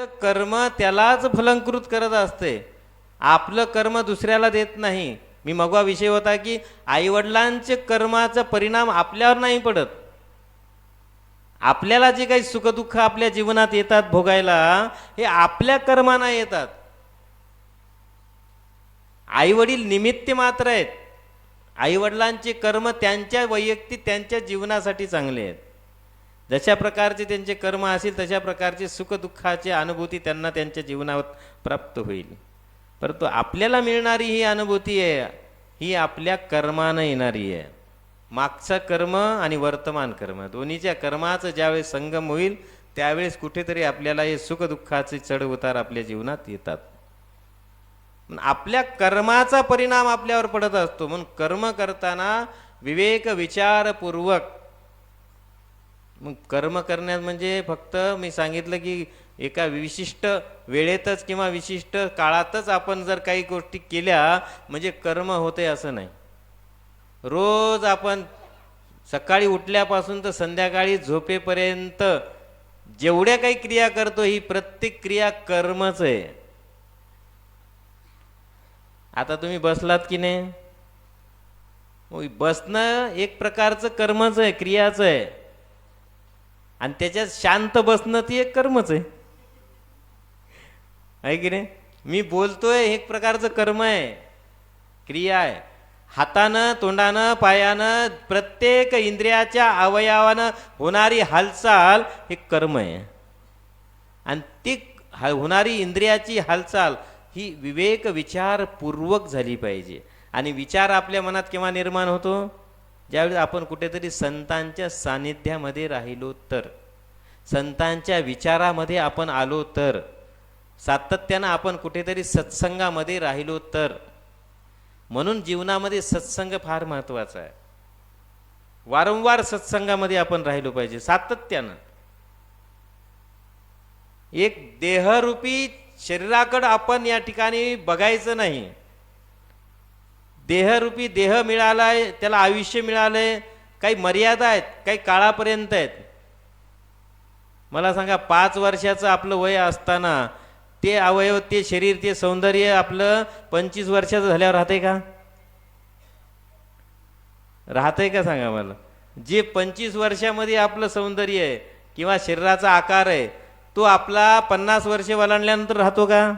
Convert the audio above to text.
कर्म त्यालाच फलंकृत करत असते, आपलं कर्म दुसऱ्याला देत नाही. मी मगवा विषय होता की आईवडिलांचे कर्माचा परिणाम आपल्यावर नाही पडत. आपल्याला जे काही सुखदुःख आपल्या जीवनात येतात भोगायला, हे आपल्या कर्माना येतात. आईवडील निमित्त मात्र आहेत. आईवडिलांचे कर्म त्यांच्या वैयक्तिक त्यांच्या जीवनासाठी चांगले आहेत. जशा प्रकारचे त्यांचे कर्म असतील तशा प्रकारचे सुखदुःखाची अनुभूती त्यांना त्यांच्या जीवनात प्राप्त होईल. परंतु आपल्याला मिळणारी ही अनुभूती आहे, ही आपल्या कर्मानं येणारी आहे. मागचं कर्म आणि वर्तमान कर्म दोन्हीच्या कर्माचं ज्यावेळेस संगम होईल त्यावेळेस कुठेतरी आपल्याला हे सुखदुःखाचे चढ उतार आपल्या जीवनात येतात. आपल्या कर्माचा परिणाम आपल्यावर पडत असतो. म्हणून कर्म करताना विवेक विचारपूर्वक, मग कर्म करण्यात म्हणजे फक्त मी सांगितलं की एका विशिष्ट वेळेतच किंवा विशिष्ट काळातच आपण जर काही गोष्टी केल्या म्हणजे कर्म होते असं नाही. रोज आपण सकाळी उठल्यापासून तर संध्याकाळी झोपेपर्यंत जेवढ्या काही क्रिया करतो ही प्रत्येक क्रिया कर्मच आहे. आता तुम्ही बसलात की नाही, बसणं एक प्रकारचं कर्मच आहे, क्रियाच आहे. आणि त्याच्यात शांत बसणं ती एक कर्मच आहे की नाही. मी बोलतोय एक प्रकारचं कर्म आहे, क्रिया आहे. हातानं तोंडानं पायानं प्रत्येक इंद्रियाच्या अवयवानं होणारी हालचाल हे कर्म आहे. आणि ती होणारी इंद्रियाची हालचाल ही विवेक विचारपूर्वक झाली पाहिजे. आणि विचार आपल्या मनात केव्हा निर्माण होतो, ज्यावेळेस आपण कुठेतरी संतांच्या सानिध्यामध्ये राहिलो तर, संतांच्या विचारामध्ये आपण आलो तर, सातत्यानं आपण कुठेतरी सत्संगामध्ये राहिलो तर. म्हणून जीवनामध्ये सत्संग फार महत्त्वाचा आहे. वारंवार सत्संगामध्ये आपण राहिलो पाहिजे सातत्यानं. एक देहरूपी शरीराकडं आपण या ठिकाणी बघायचं नाही. देहरूपी देह मिळालाय, त्याला आयुष्य मिळालंय, काही मर्यादा आहेत, काही काळापर्यंत आहेत. मला सांगा 5 वर्षाचं आपलं वय असताना ते अवयव, ते शरीर, ते सौंदर्य आपलं 25 वर्षाचं झाल्यावर राहते का? राहतंय का सांगा मला. जे 25 वर्षामध्ये आपलं सौंदर्य आहे किंवा शरीराचा आकार आहे तो आपला 50 वर्षे ओलांडल्यानंतर राहतो का?